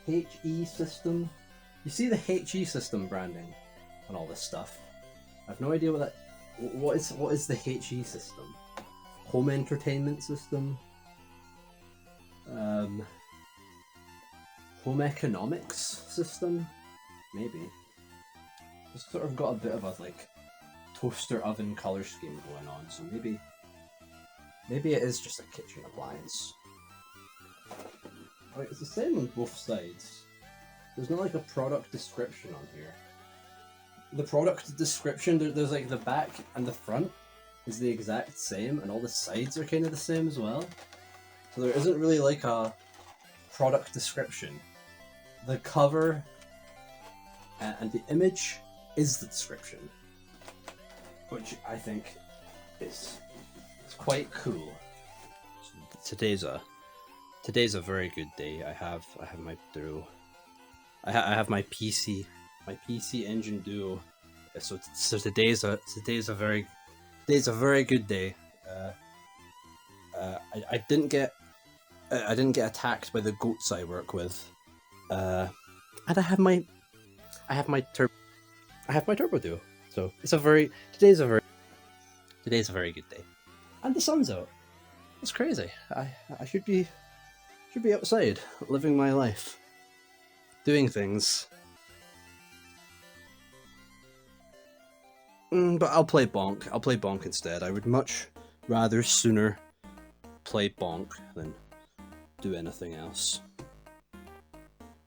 HE system. You see the HE system branding on all this stuff. I have no idea what that. What is the HE system? Home entertainment system. Home economics system, maybe. It's sort of got a bit of a like toaster oven color scheme going on, so maybe it is just a kitchen appliance. Like, it's the same on both sides. There's not like a product description on here. The product description, there's like the back and the front is the exact same, and all the sides are kind of the same as well. So there isn't really like a product description. The cover and the image is the description, which I think is quite cool. Today's a very good day. I have my Duo. I have my PC Engine Duo. So today's a very good day. I didn't get attacked by the goats I work with, and I have my Turbo Duo. So today's a very good day, and the sun's out. It's crazy. I should be outside living my life, doing things. But I'll play Bonk. I'll play Bonk instead. I would much rather sooner play Bonk than do anything else.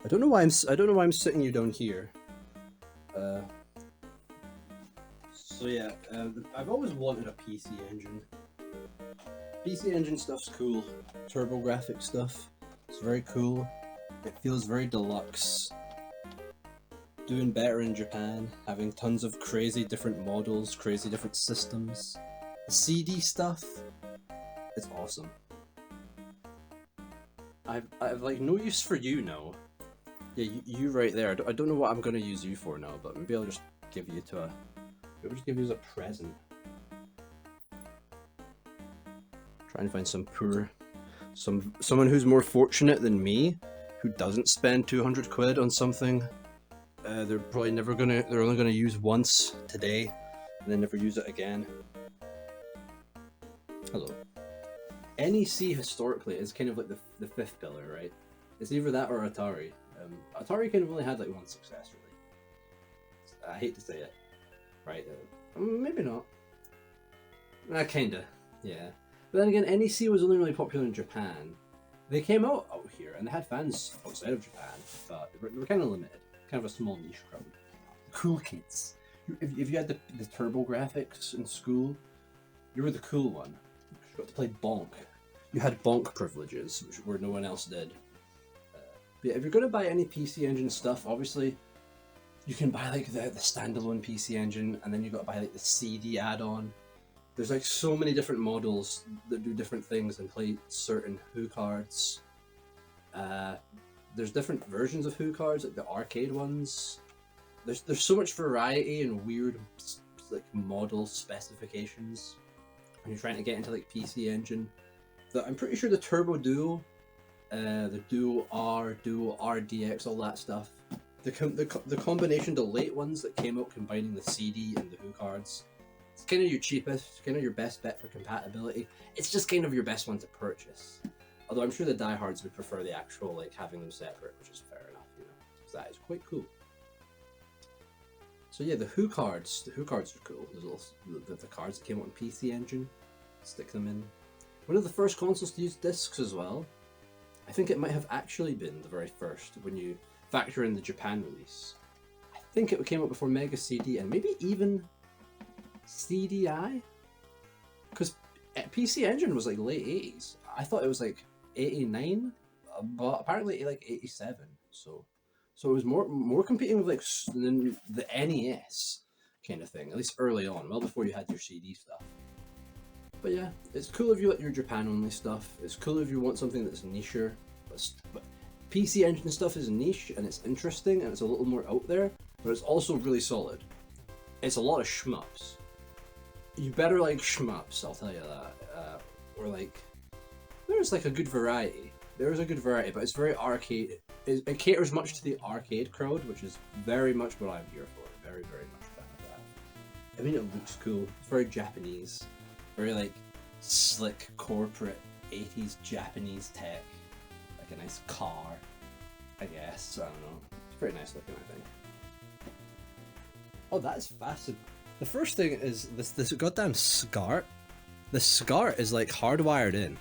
I don't know why I'm sitting you down here. So yeah, I've always wanted a PC Engine. PC Engine stuff's cool. TurboGrafx stuff. It's very cool. It feels very deluxe. Doing better in Japan, having tons of crazy different models, crazy different systems. The CD stuff, it's awesome. I've like no use for you now. Yeah, you right there. I don't know what I'm gonna use you for now, but maybe I'll just give you as a present. Try and find someone who's more fortunate than me, who doesn't spend 200 quid on something. They're only gonna use once today, and then never use it again. Hello. NEC historically is kind of like the fifth pillar, right? It's either that or Atari. Atari kind of only had like one success, really. I hate to say it, right? Maybe not. Kinda, yeah. But then again, NEC was only really popular in Japan. They came out here and they had fans outside of Japan, but they were kind of limited. Kind of a small niche crowd. Cool kids. If you had the TurboGrafx in school, you were the cool one. You got to play Bonk. You had Bonk privileges, where no one else did. But yeah, if you're going to buy any PC Engine stuff, obviously, you can buy like the standalone PC Engine, and then you got to buy like the CD add-on. There's like so many different models that do different things and play certain Who cards. There's different versions of Who cards, like the arcade ones. There's so much variety and weird like model specifications when you're trying to get into like PC Engine. I'm pretty sure the Turbo Duo, the Duo R, Duo RDX, all that stuff. The combination, the late ones that came out combining the CD and the Who cards. It's kind of your cheapest, kind of your best bet for compatibility. It's just kind of your best one to purchase. Although I'm sure the diehards would prefer the actual, like, having them separate, which is fair enough, you know, because that is quite cool. So yeah, the Who cards are cool. There's little, the cards that came out on PC Engine, stick them in. One of the first consoles to use discs as well. I think it might have actually been the very first when you factor in the Japan release. I think it came out before Mega CD and maybe even CDI? Because PC Engine was like late 80s. I thought it was like 89, but apparently like 87. So it was more competing with like the NES kind of thing, at least early on, well before you had your CD stuff. But yeah, it's cool if you like your Japan only stuff. It's cool if you want something that's nicher. But PC Engine stuff is niche and it's interesting and it's a little more out there, but it's also really solid. It's a lot of shmups. You better like shmups, I'll tell you that. Or like, there's like a good variety. there is a good variety, but it's very arcade. It caters much to the arcade crowd, which is very much what I'm here for. Very, very much a fan of that. I mean, it looks cool. It's very Japanese, very like slick corporate 80s Japanese tech, like a nice car, I guess. I don't know. It's pretty nice looking, I think. Oh, that is fascinating. The first thing is this goddamn SCART. The SCART is like hardwired in.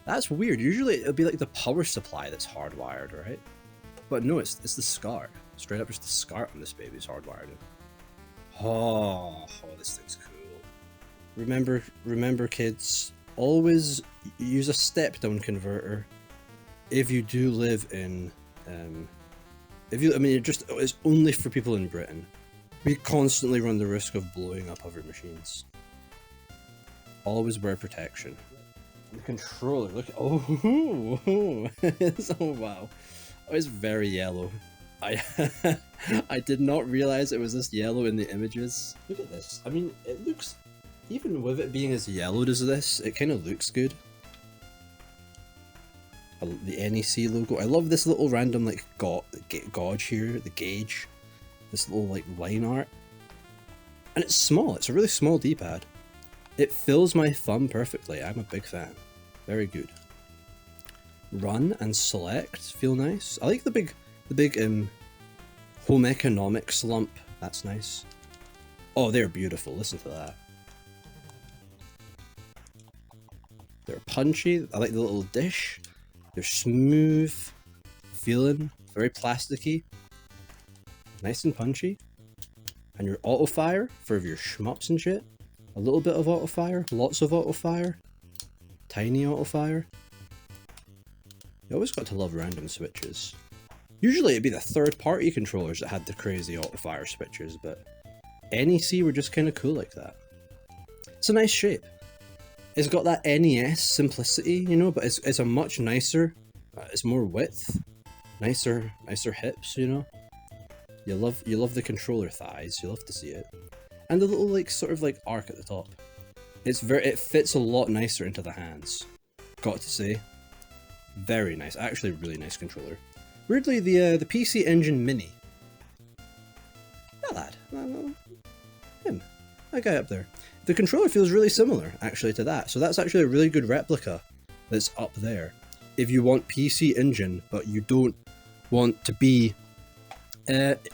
That's weird. Usually it'll be like the power supply that's hardwired, right? But no, it's the SCART. Straight up, just the SCART on this baby is hardwired in. Oh, this thing's cool. Remember, kids, always use a step-down converter if you do live in. It's only for people in Britain. We constantly run the risk of blowing up other machines. Always wear protection. The controller, look. Oh, oh wow. Oh, it's very yellow. I did not realize it was this yellow in the images. Look at this. I mean, it looks, even with it being as yellowed as this, it kind of looks good. The NEC logo. I love this little random like gauge here, the gauge. This little like line art. And it's small. It's a really small D-pad. It fills my thumb perfectly. I'm a big fan. Very good. Run and select feel nice. I like the big home economics lump. That's nice. Oh, they're beautiful. Listen to that. They're punchy. I like the little dish. They're smooth feeling, very plasticky, nice and punchy. And your auto fire for your shmups and shit. A little bit of auto fire, lots of auto fire, tiny auto fire. You always got to love random switches. Usually it'd be the third-party controllers that had the crazy auto fire switches, but NEC were just kind of cool like that. It's a nice shape. It's got that NES simplicity, you know, but it's a much nicer. It's more width, nicer hips, you know. You love the controller thighs. You love to see it. And the little like sort of like arc at the top. It fits a lot nicer into the hands. Got to say, very nice. Actually, really nice controller. Weirdly, the PC Engine Mini. That lad, him, that guy up there. The controller feels really similar actually to that. So that's actually a really good replica that's up there. If you want PC Engine, but you don't want to be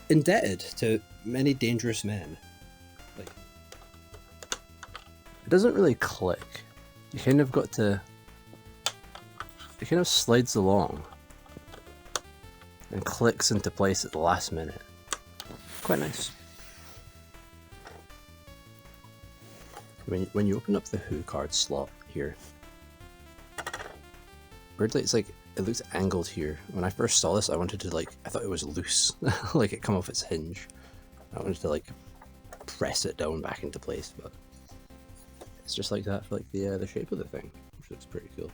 indebted to many dangerous men. Like, it doesn't really click. You kind of got to. It kind of slides along and clicks into place at the last minute. Quite nice. When you open up the Who card slot here, weirdly it's like it looks angled here. When I first saw this, I thought it was loose, like it come off its hinge. I wanted to like press it down back into place, but it's just like that for like the shape of the thing, which looks pretty cool.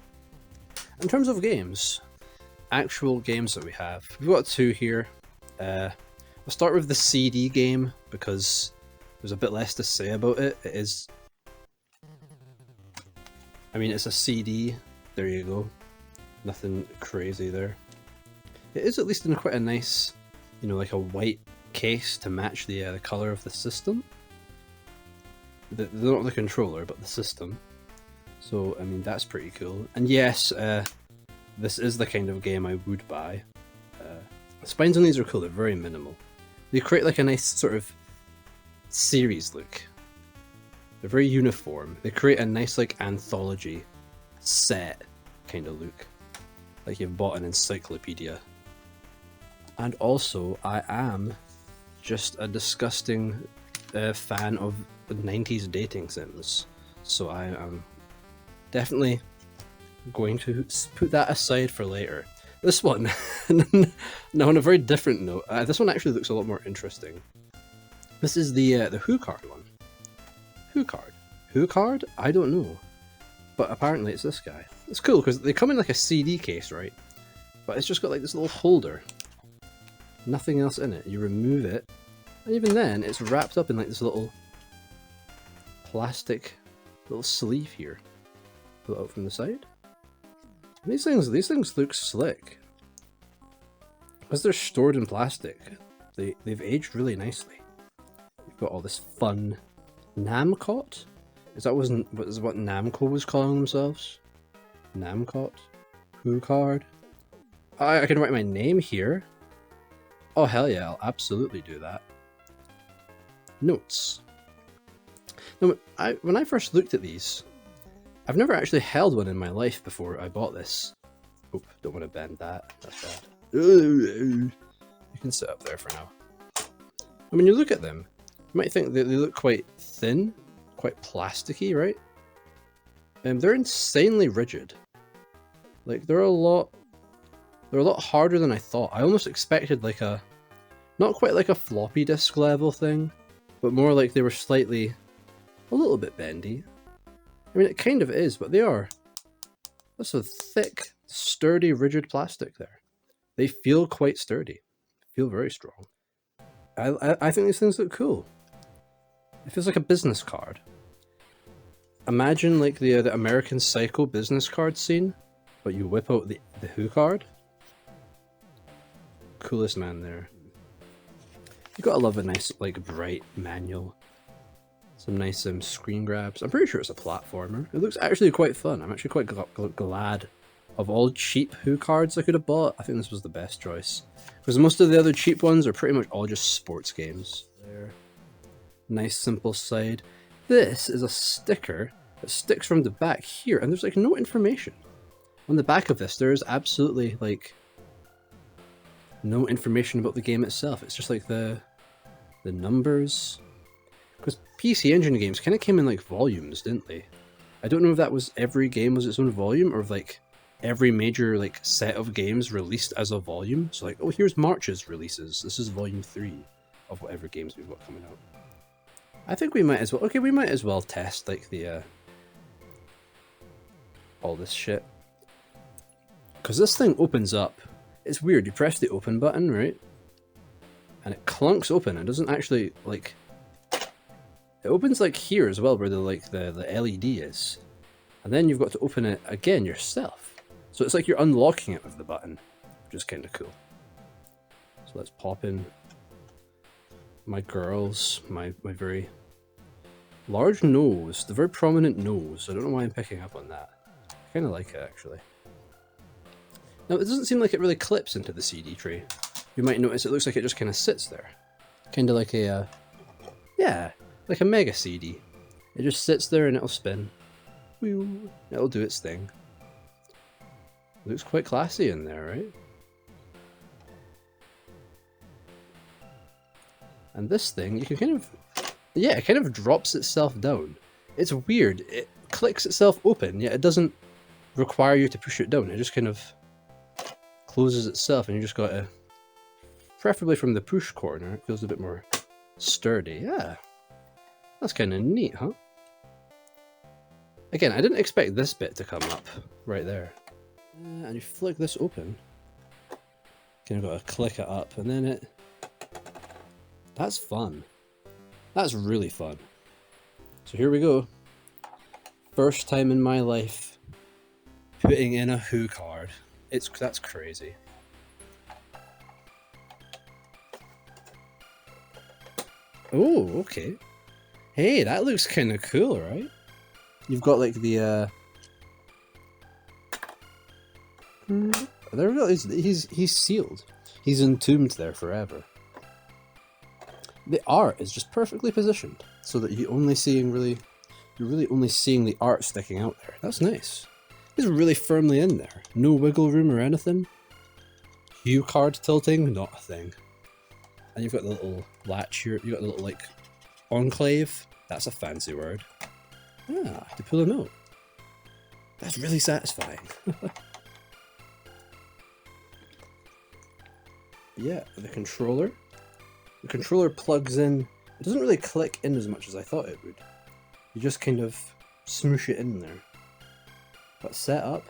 In terms of games, actual games that we have, we've got two here. We'll start with the CD game because there's a bit less to say about it. It is, I mean, it's a CD. There you go. Nothing crazy there. It is at least in quite a nice, you know, like a white case to match the color of the system. Not the controller, but the system. So, I mean, that's pretty cool. And yes, this is the kind of game I would buy. The spines on these are cool. They're very minimal. They create like a nice sort of series look. They're very uniform. They create a nice like anthology set kind of look. Like you've bought an encyclopedia. And also, I am just a disgusting fan of 90s dating sims. So I am definitely going to put that aside for later. This one, now on a very different note, this one actually looks a lot more interesting. This is the Who card one. Who card? Who card? I don't know. But apparently it's this guy. It's cool because they come in like a CD case, right? But it's just got like this little holder. Nothing else in it. You remove it, and even then it's wrapped up in like this little plastic little sleeve here. Pull it out from the side. These things look slick. Because they're stored in plastic, they've aged really nicely. You've got all this fun Namcot? Is that what Namco was calling themselves? Namcot? Who card? I can write my name here. Oh hell yeah, I'll absolutely do that. Notes. Now, when I first looked at these, I've never actually held one in my life before I bought this. Oop, don't want to bend that. That's bad. You can sit up there for now. And when you look at them, you might think that they look quite thin, quite plasticky, right? They're insanely rigid. Like they're a lot harder than I thought. I almost expected like not quite like a floppy disk level thing, but more like they were slightly, a little bit bendy. I mean, it kind of is, but they are. That's a thick, sturdy, rigid plastic there. They feel quite sturdy. Feel very strong. I think these things look cool. It feels like a business card. Imagine like the American Psycho business card scene, but you whip out the Who card. Coolest man there. You gotta love a nice like bright manual. Some nice screen grabs. I'm pretty sure it's a platformer. It looks actually quite fun. I'm actually quite glad. Of all cheap Who cards I could have bought, I think this was the best choice. Because most of the other cheap ones are pretty much all just sports games. There. Nice simple side. This is a sticker that sticks from the back here, and there's like no information. On the back of this, there is absolutely like no information about the game itself. It's just like the numbers. Because PC Engine games kind of came in like volumes, didn't they? I don't know if that was every game was its own volume, or if like every major like set of games released as a volume. So like, oh, here's March's releases. This is volume 3 of whatever games we've got coming out. I think we might as well. Okay, we might as well test like the all this shit. Because this thing opens up. It's weird. You press the open button, right? And it clunks open. It doesn't actually like. It opens like here as well, where the LED is, and then you've got to open it again yourself. So it's like you're unlocking it with the button, which is kind of cool. So let's pop in my girls, my very large nose, the very prominent nose. I don't know why I'm picking up on that. I kind of like it actually. Now it doesn't seem like it really clips into the CD tray. You might notice it looks like it just kind of sits there, kind of like a yeah. Like a mega CD. It just sits there and it'll spin. It'll do its thing. It looks quite classy in there, right? And this thing, you can kind of... Yeah, it kind of drops itself down. It's weird. It clicks itself open, yet it doesn't require you to push it down. It just kind of closes itself, and you just got to... Preferably from the push corner, it feels a bit more sturdy. Yeah. That's kind of neat, huh? Again, I didn't expect this bit to come up right there. And you flick this open. Kind of got to click it up, and then it... That's fun. That's really fun. So here we go. First time in my life putting in a Who card. That's crazy. Oh, okay. Hey, that looks kind of cool, right? You've got like the there we go. He's sealed. He's entombed there forever. The art is just perfectly positioned so that you're really only seeing the art sticking out there. That's nice. He's really firmly in there. No wiggle room or anything. Hue card tilting, not a thing. And you've got the little latch here. You've got the little like enclave. That's a fancy word. Ah, to pull a note. That's really satisfying. Yeah, the controller. The controller plugs in. It doesn't really click in as much as I thought it would. You just kind of smoosh it in there. But set up.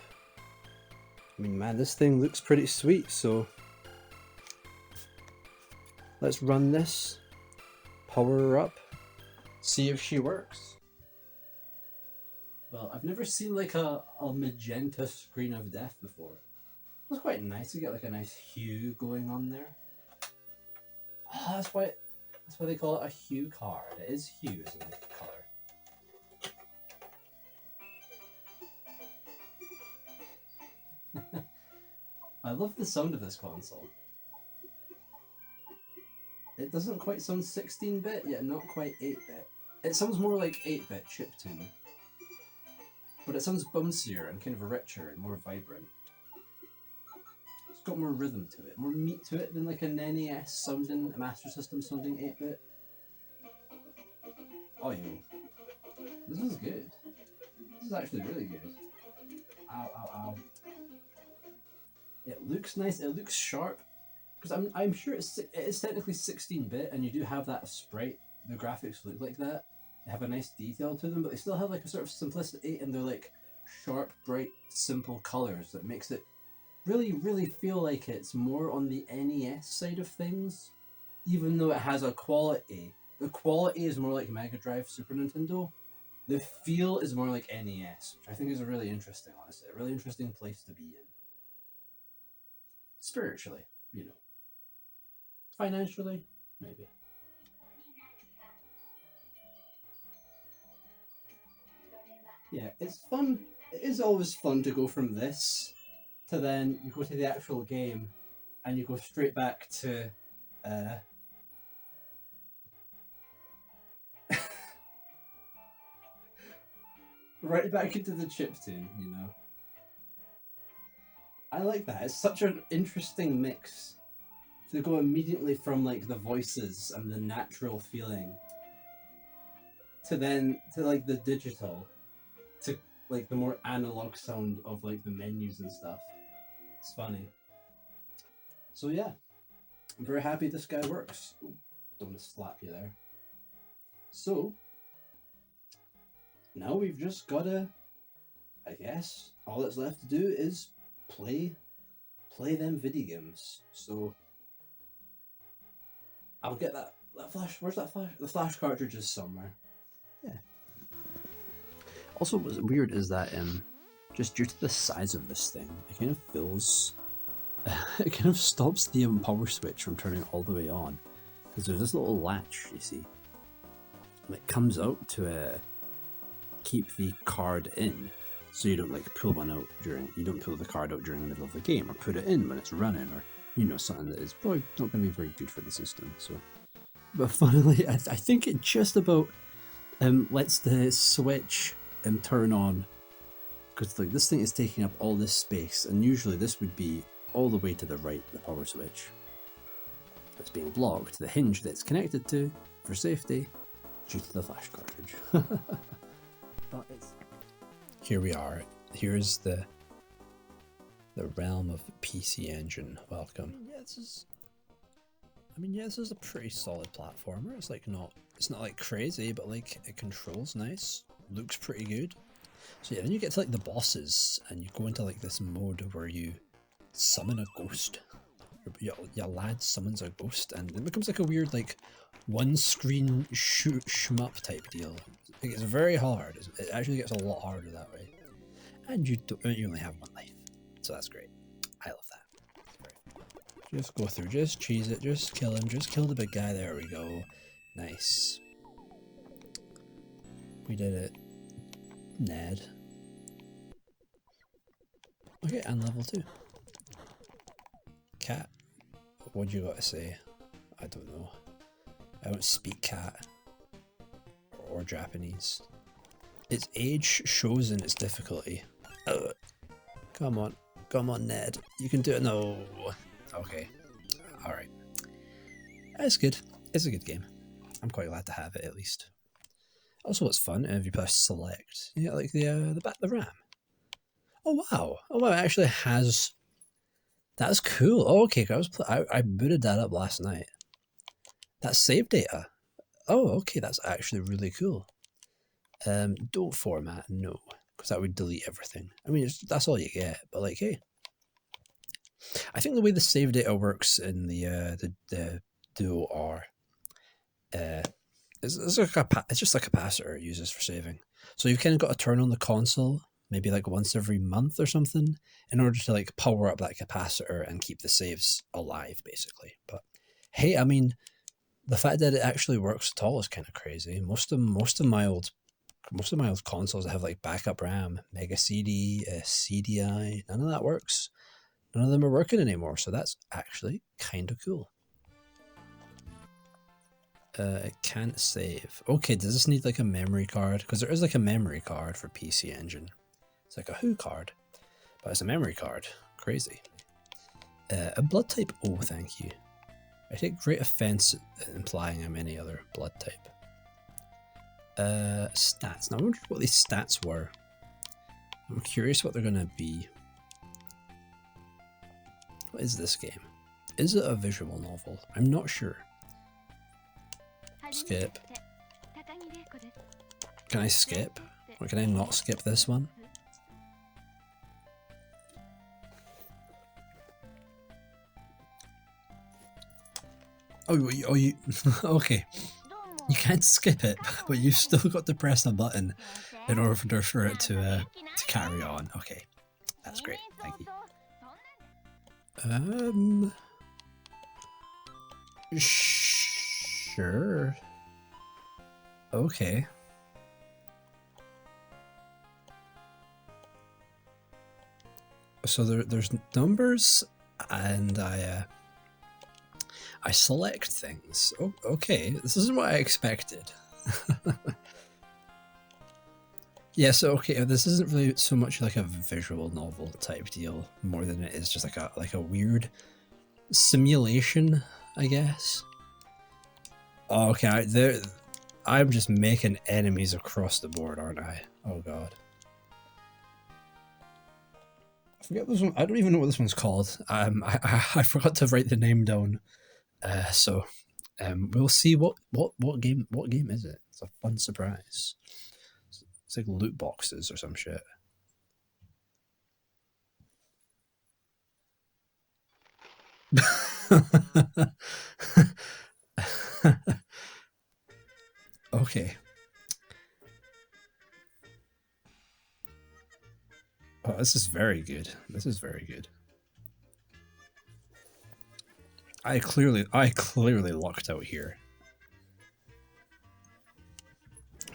I mean, man, this thing looks pretty sweet, so let's run this. Power her up. See if she works. Well, I've never seen like a magenta screen of death before. It's quite nice to get like a nice hue going on there. Oh, that's why they call it a hue card. It is hue, isn't it? Color. I love the sound of this console. It doesn't quite sound 16-bit, yet not quite 8-bit. It sounds more like 8-bit chiptune. But it sounds bouncier and kind of richer and more vibrant. It's got more rhythm to it, more meat to it than like an NES sounding, a Master System sounding 8-bit. Oh, yo. This is good. This is actually really good. Ow, ow, ow. It looks nice, it looks sharp. Because I'm sure it is technically 16-bit, and you do have that sprite, the graphics look like that. They have a nice detail to them, but they still have like a sort of simplicity, and they're like sharp, bright, simple colours that makes it really, really feel like it's more on the NES side of things, even though it has a quality. The quality is more like Mega Drive, Super Nintendo. The feel is more like NES, which I think is a really interesting, honestly, a really interesting place to be in. Spiritually, you know. Financially, maybe. Yeah, it's fun. It is always fun to go from this to then you go to the actual game and you go straight back to right back into the chiptune, you know. I like that. It's such an interesting mix to go immediately from like the voices and the natural feeling to then to like the digital to like the more analog sound of like the menus and stuff. It's funny. So yeah, I'm very happy this guy works. Ooh, don't want to slap you there. So now we've just gotta, I guess, all that's left to do is play them video games. So I'll get that flash. Where's that flash? The flash cartridge is somewhere. Yeah. Also, what's weird is that just due to the size of this thing, it kind of fills. It kind of stops the power switch from turning all the way on because there's this little latch, you see, and it comes out to keep the card in, so you don't like pull one out you don't pull the card out during the middle of the game, or put it in when it's running, or you know, something that is probably not going to be very good for the system. So, but funnily, I think it just about lets the switch turn on, because like this thing is taking up all this space, and usually this would be all the way to the right, the power switch. It's being blocked. The hinge that it's connected to for safety due to the flash cartridge. But it's... Here we are. Here's the realm of PC Engine. Welcome. This is a pretty solid platformer. It's not like crazy, but like it controls nice, looks pretty good. So yeah, then you get to like the bosses, and you go into like this mode where you summon a ghost. Your lad summons a ghost, and it becomes like a weird like one screen shmup type deal. It's very hard. It actually gets a lot harder that way, and you only have one life, so that's great. I love that. Just go through, just cheese it, just kill him, just kill the big guy. There we go. Nice. We did it. Ned. Okay, and level 2. Cat. What do you got to say? I don't know. I don't speak cat or Japanese. Its age shows in its difficulty. Come on, Ned. You can do it. No. Okay. All right. It's good. It's a good game. I'm quite glad to have it at least. Also, what's fun if you press select, you get like the RAM. Oh wow! Oh wow! It actually has. That's cool. Oh, okay. I booted that up last night. That's save data. Oh, okay. That's actually really cool. Don't format, no, because that would delete everything. I mean, that's all you get. But like, hey, I think the way the save data works in the Duo R, it's just a capacitor it uses for saving. So you've kind of got to turn on the console maybe like once every month or something in order to like power up that capacitor and keep the saves alive, basically. But hey, I mean, the fact that it actually works at all is kind of crazy. Most of my old consoles have like backup RAM, Mega CD, CDI. None of that works. None of them are working anymore. So that's actually kind of cool. It can't save. Okay, does this need like a memory card? Because there is like a memory card for PC Engine. It's like a Who card, but it's a memory card. Crazy. A blood type. Oh, thank you. I take great offense at implying I'm any other blood type. Stats. Now I wonder what these stats were. I'm curious what they're going to be. What is this game? Is it a visual novel? I'm not sure. Skip. Can I skip? Or can I not skip this one? Oh, you okay. You can't skip it, but you've still got to press a button in order for it to carry on. Okay, that's great. Thank you. Sure. Okay. So there's numbers, and I select things. Oh, okay. This isn't what I expected. Yeah, so okay, this isn't really so much like a visual novel type deal, more than it is just like a weird simulation, I guess. Oh, okay, I'm just making enemies across the board, aren't I? Oh god. I forget this one. I don't even know what this one's called. I forgot to write the name down. So we'll see what game is it? It's a fun surprise. It's like loot boxes or some shit. Okay. Oh, this is very good. This is very good. I clearly lucked out here.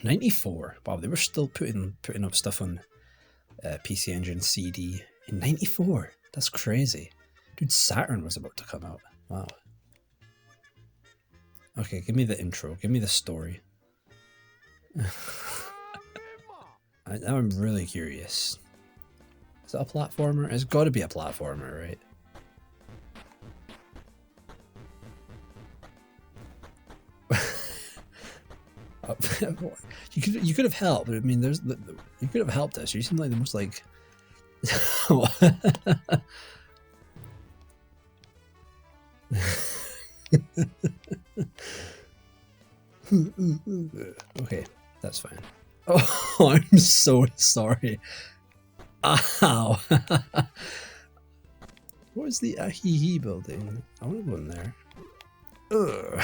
94. Wow, they were still putting up stuff on PC Engine CD in 94. That's crazy. Dude, Saturn was about to come out. Wow. Okay, give me the intro. Give me the story. Now I'm really curious. Is it a platformer? It's got to be a platformer, right? You could have helped. I mean, you could have helped us. You seem like the most like. Okay, that's fine. Oh, I'm so sorry. Ow. What is the Ahihi building? I want to go in there. Ugh.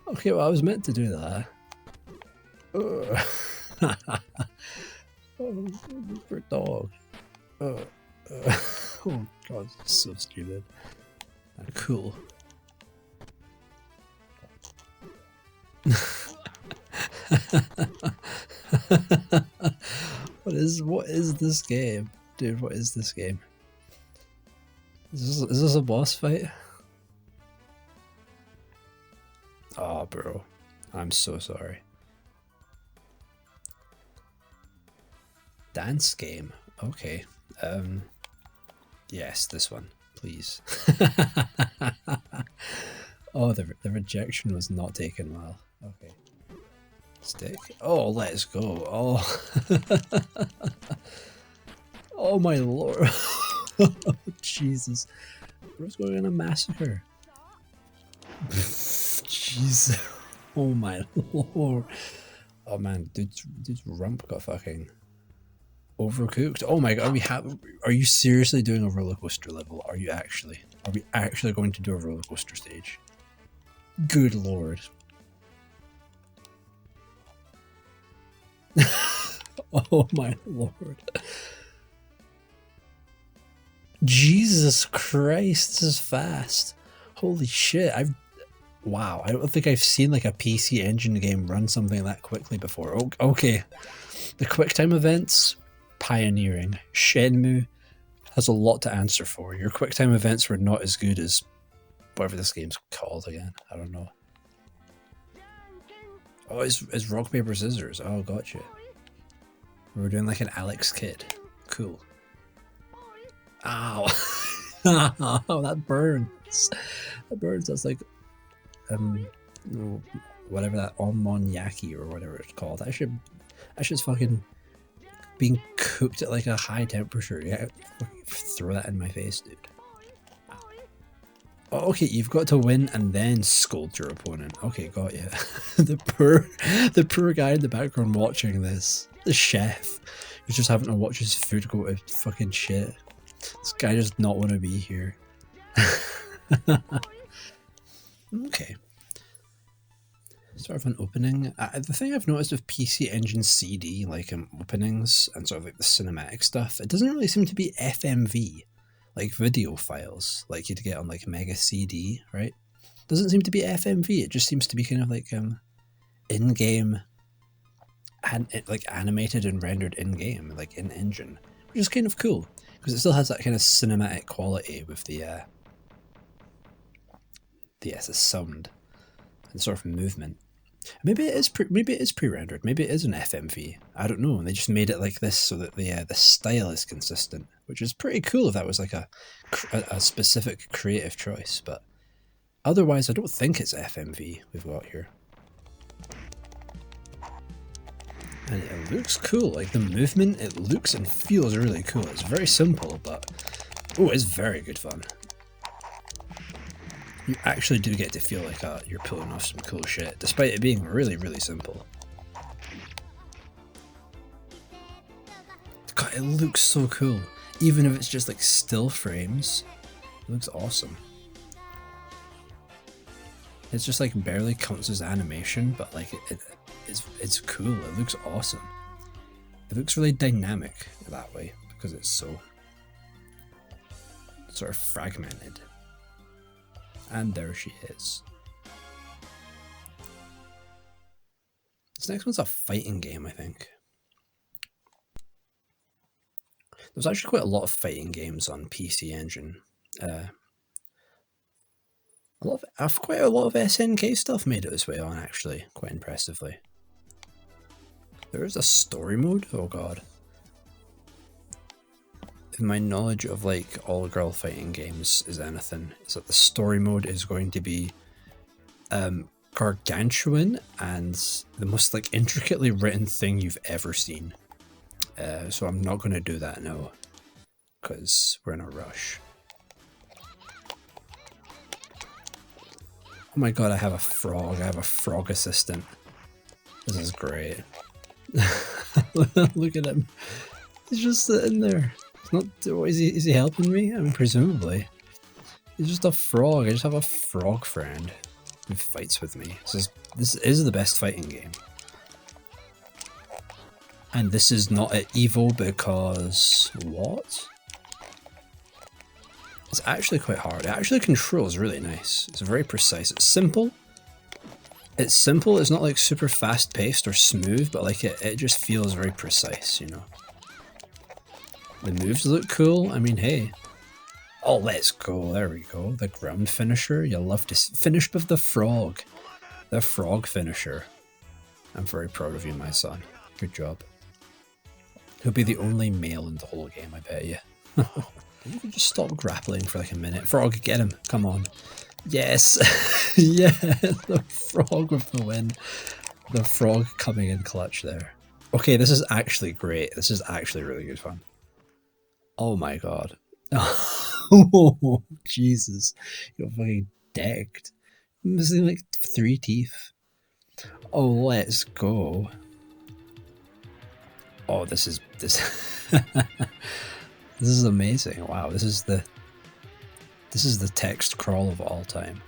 Okay, well, I was meant to do that. Oh, for dog. Oh god, so stupid. Cool. What is this game? Dude, what is this game? Is this a boss fight? Oh, bro. I'm so sorry. Dance game. Okay. Yes, this one, please. Oh, the rejection was not taken well. Okay. Stick. Oh, let's go. Oh. Oh my lord. Jesus. What's going on a massacre? Jeez. Oh my lord. Oh man, dude's rump got fucking overcooked. Oh my god, are you seriously doing a roller coaster level? Are we actually going to do a roller coaster stage? Good lord. Oh my lord. Jesus Christ, this is fast. Holy shit, wow, I don't think I've seen like a PC Engine game run something that quickly before. Okay, the QuickTime events, pioneering. Shenmue has a lot to answer for. Your QuickTime events were not as good as whatever this game's called again. I don't know. Oh, it's rock, paper, scissors. Oh, gotcha. We're doing like an Alex Kidd. Cool. Ow. Oh, that burns. That burns. That's like, whatever that ommonyaki or whatever it's called. That shit's fucking being cooked at like a high temperature. Yeah, throw that in my face, dude. Oh, okay, you've got to win and then scold your opponent. Okay, got you. the poor guy in the background watching this. The chef who's just having to watch his food go to fucking shit. This guy does not want to be here. Okay. Sort of an opening. The thing I've noticed with PC Engine CD, like openings and sort of like the cinematic stuff, it doesn't really seem to be FMV, like video files, like you'd get on like Mega CD, right? Doesn't seem to be FMV. It just seems to be kind of like in-game, and like animated and rendered in-game, like in engine, which is kind of cool because it still has that kind of cinematic quality with the sound and sort of movement. Maybe it is pre-rendered. Maybe it is an FMV. I don't know. And they just made it like this so that the style is consistent, which is pretty cool if that was like a specific creative choice. But otherwise, I don't think it's FMV we've got here. And it looks cool. Like the movement, it looks and feels really cool. It's very simple, but oh, it's very good fun. You actually do get to feel like you're pulling off some cool shit, despite it being really, really simple. God, it looks so cool. Even if it's just like still frames, it looks awesome. It's just like barely counts as animation, but like it's cool. It looks awesome. It looks really dynamic that way because it's so sort of fragmented. And there she is. This next one's a fighting game, I think. There's actually quite a lot of fighting games on PC Engine. Quite a lot of SNK stuff made it this way on, actually, quite impressively. There is a story mode? Oh god. If my knowledge of like all girl fighting games is anything, is that the story mode is going to be gargantuan and the most like intricately written thing you've ever seen. So I'm not going to do that now because we're in a rush. Oh my god, I have a frog. I have a frog assistant. This is great. Look at him. He's just sitting there. It's not. Is he helping me? I mean, presumably. He's just a frog. I just have a frog friend who fights with me. This is the best fighting game. And this is not at Evo because what? It's actually quite hard. It actually controls really nice. It's very precise. It's simple. It's simple. It's not like super fast paced or smooth, but like it just feels very precise, you know. The moves look cool. I mean, hey. Oh, let's go. There we go. The ground finisher. You'll love to finish with the frog. The frog finisher. I'm very proud of you, my son. Good job. He'll be the only male in the whole game, I bet you. You can just stop grappling for like a minute. Frog, get him. Come on. Yes. Yeah, the frog with the win. The frog coming in clutch there. Okay, this is actually great. This is actually really good fun. Oh my god. Oh, Jesus. You're fucking decked. Missing like 3 teeth. Oh, let's go. Oh, this is this is amazing. Wow, this is the text crawl of all time.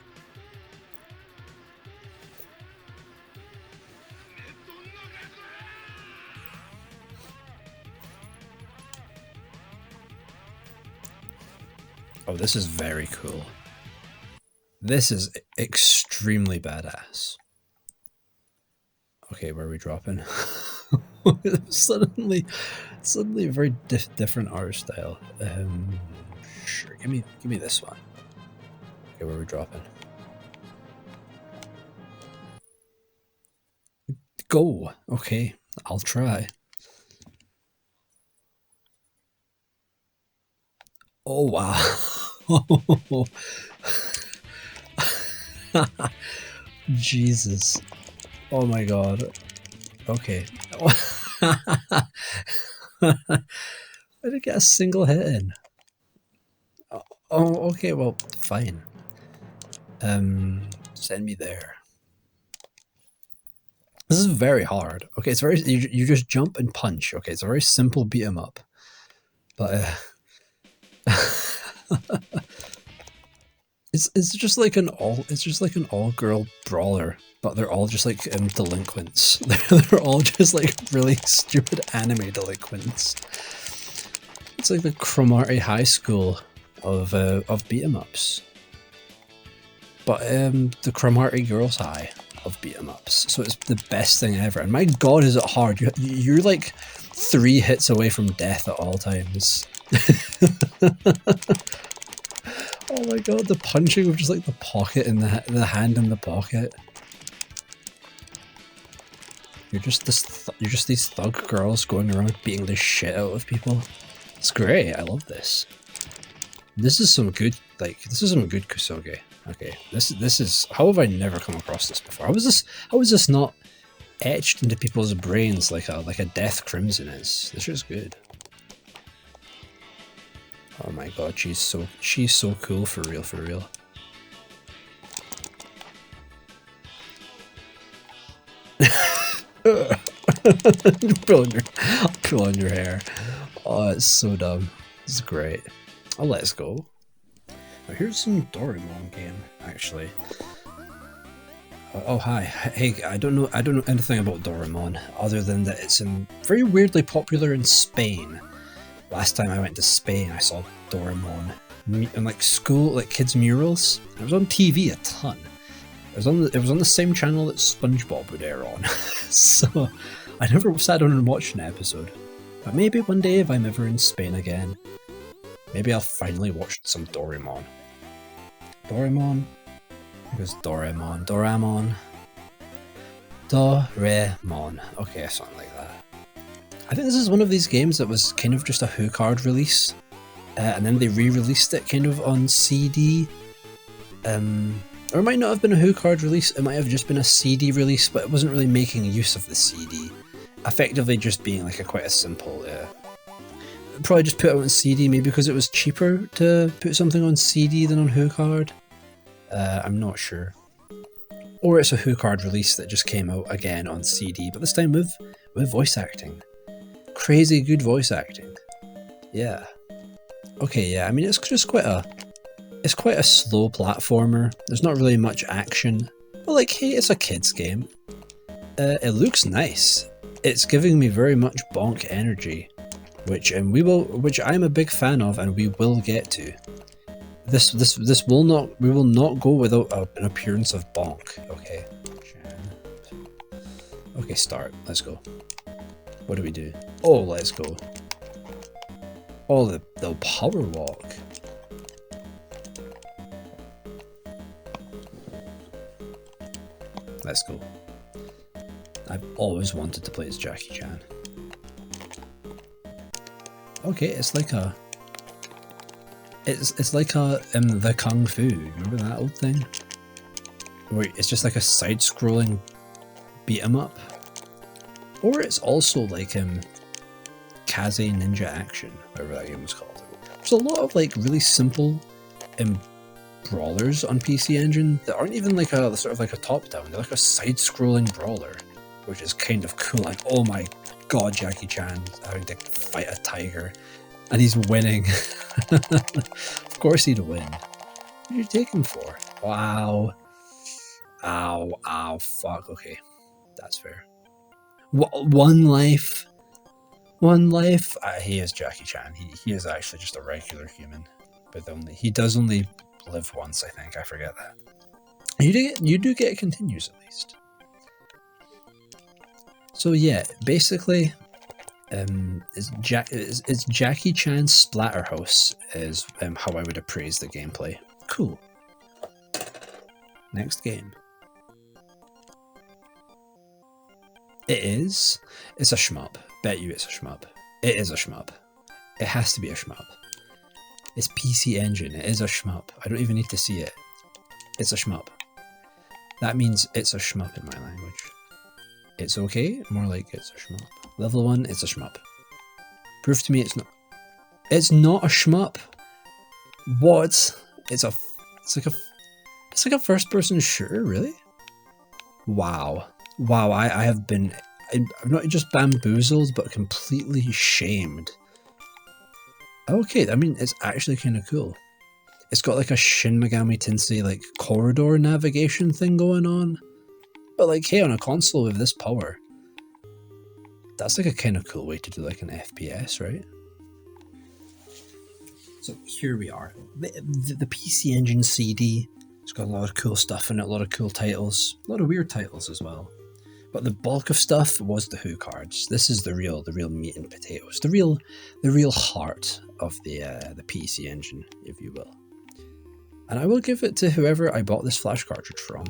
Oh, this is very cool. This is extremely badass. Okay, where are we dropping? suddenly a very different art style. Sure, give me this one. Okay, where are we dropping? Go. Okay, I'll try. Oh wow. Jesus. Oh my god. Okay. I didn't get a single hit in. Oh, okay, well, fine. Send me there. This is very hard. Okay, it's very you just jump and punch. Okay, it's a very simple beat 'em up. But it's just like an all girl brawler, but they're all just like delinquents. They're all just like really stupid anime delinquents. It's like the Cromartie High School of beat 'em ups, but the Cromartie Girls High of beat 'em ups. So it's the best thing ever. And my god, is it hard? You're like 3 hits away from death at all times. Oh my god, the punching of just like the pocket and the hand in the pocket. You're just these thug girls going around beating the shit out of people. It's great. I love this. This is some good kusoge. Okay, this is how have I never come across this before? How is this not etched into people's brains like a Death Crimson is? This is good. Oh my god, she's so cool for real, for real. pull on your hair. Oh, it's so dumb. This is great. Oh, let's go. Now here's some Doraemon game, actually. Oh hi, hey! I don't know anything about Doraemon other than that it's very weirdly popular in Spain. Last time I went to Spain, I saw Doraemon in like school, like kids' murals. It was on TV a ton. It was on the same channel that SpongeBob would air on. So I never sat down and watched an episode. But maybe one day if I'm ever in Spain again, maybe I'll finally watch some Doraemon. Doraemon? It was Doraemon. Doraemon. Doraemon. Okay, something like that. I think this is one of these games that was kind of just a HuCard release, and then they re-released it kind of on CD. Or it might not have been a HuCard release, it might have just been a CD release, but it wasn't really making use of the CD. Effectively just being like quite a simple, probably just put it on CD, maybe because it was cheaper to put something on CD than on HuCard. I'm not sure. Or it's a HuCard release that just came out again on CD, but this time with voice acting. Crazy good voice acting. Yeah. Okay, yeah, I mean it's quite a slow platformer. There's not really much action. But like, hey, it's a kid's game. It looks nice. It's giving me very much Bonk energy, which I'm a big fan of, and we will get to. We will not go without an appearance of Bonk. Okay. Okay, start. Let's go. What do we do? Oh, let's go. Oh, the power walk. Let's go. I've always wanted to play as Jackie Chan. Okay, it's like a the Kung Fu. Remember that old thing? Where it's just like a side-scrolling beat 'em up. Or it's also like Kaze Ninja Action, whatever that game was called. There's a lot of like really simple brawlers on PC Engine that aren't even like a sort of like a top-down. They're like a side-scrolling brawler, which is kind of cool. Like, oh my god, Jackie Chan having to fight a tiger, and he's winning. Of course he'd win. What did you take him for? Wow. Ow, fuck. Okay, that's fair. One life. He is Jackie Chan. He is actually just a regular human. But he does only live once, I think. I forget that. You do get continues at least. So yeah, basically, it's Jackie Chan's Splatterhouse is how I would appraise the gameplay. Cool. Next game. It's a shmup. Bet you it's a shmup. It is a shmup. It has to be a shmup. It's PC Engine. It is a shmup. I don't even need to see it. It's a shmup. That means it's a shmup in my language. It's okay? More like it's a shmup. Level 1, it's a shmup. Prove to me it's not. It's not a shmup. What? It's like a first-person shooter, really? Wow. Wow, I have been... I'm not just bamboozled, but completely shamed. Okay, I mean, it's actually kind of cool. It's got like a Shin Megami Tensei like corridor navigation thing going on. But like, hey, on a console with this power, that's like a kind of cool way to do like an FPS, right? So here we are. The PC Engine CD. It's got a lot of cool stuff in it, a lot of cool titles, a lot of weird titles as well. But the bulk of stuff was the Who cards. This is the real meat and potatoes, the real heart of the PC Engine, if you will. And I will give it to whoever I bought this flash cartridge from.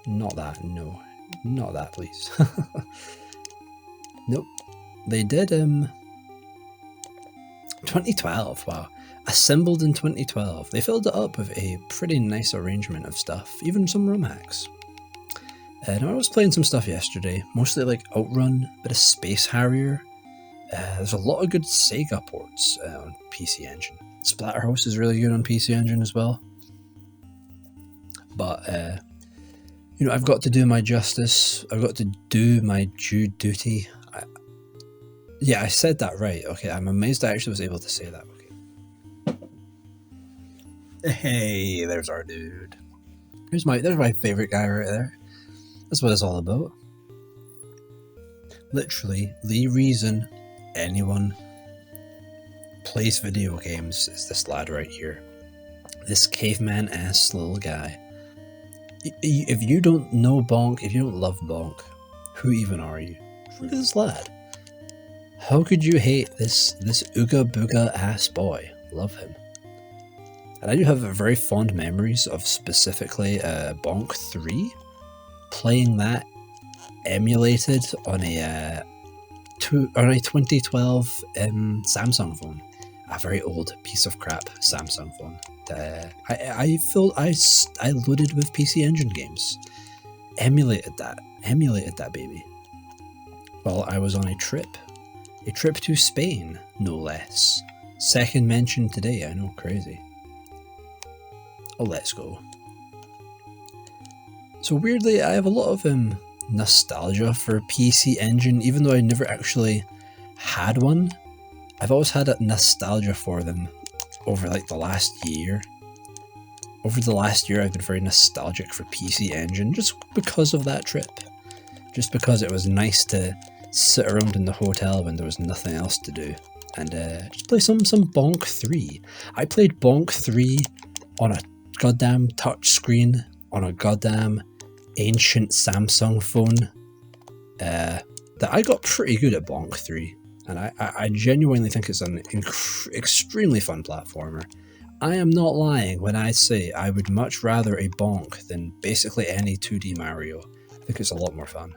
Not that, no, not that, please. Nope, they did. 2012. Wow. Assembled in 2012. They filled it up with a pretty nice arrangement of stuff, even some ROM hacks. Now I was playing some stuff yesterday, mostly like Outrun, bit of Space Harrier. There's a lot of good Sega ports on PC Engine. Splatterhouse is really good on PC Engine as well. But, you know, I've got to do my justice. I've got to do my due duty. Yeah, I said that right. Okay, I'm amazed I actually was able to say that. Okay. Hey, there's our dude. There's my favorite guy right there. That's what it's all about. Literally, the reason anyone plays video games is this lad right here. This caveman-ass little guy. If you don't know Bonk, if you don't love Bonk, who even are you? Look at this lad. How could you hate this ooga booga ass boy? Love him. And I do have very fond memories of specifically Bonk 3. Playing that emulated on a 2012 Samsung phone, a very old piece of crap Samsung phone. I loaded with PC Engine games, emulated that baby. While I was on a trip to Spain, no less. Second mention today, I know, crazy. Oh, let's go. So weirdly, I have a lot of nostalgia for PC Engine, even though I never actually had one. I've always had a nostalgia for them over like the last year. Over the last year, I've been very nostalgic for PC Engine just because of that trip. Just because it was nice to sit around in the hotel when there was nothing else to do and just play some Bonk 3. I played Bonk 3 on a goddamn touch screen on a goddamn ancient Samsung phone. That I got pretty good at Bonk 3, and I genuinely think it's an extremely fun platformer. I am not lying when I say I would much rather a Bonk than basically any 2D Mario. I think it's a lot more fun.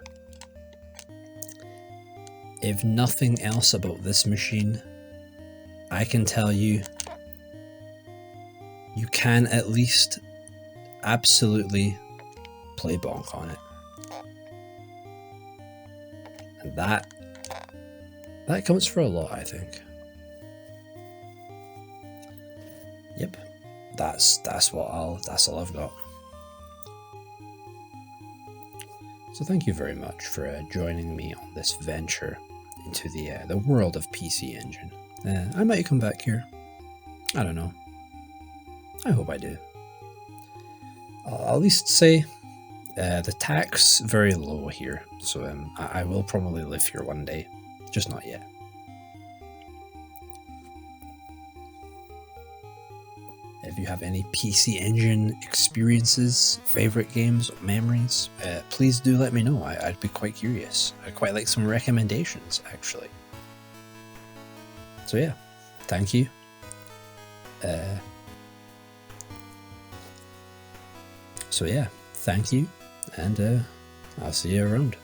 If nothing else about this machine, I can tell you, you can at least absolutely play Bonk on it. And that counts for a lot, I think. Yep, that's all I've got. So thank you very much for joining me on this venture into the world of PC Engine. I might come back here. I don't know. I hope I do. I'll at least say the tax very low here, so I will probably live here one day, just not yet. If you have any PC Engine experiences, favorite games, memories, please do let me know. I'd be quite curious. I'd quite like some recommendations, actually. So yeah, thank you. So yeah, thank you, and I'll see you around.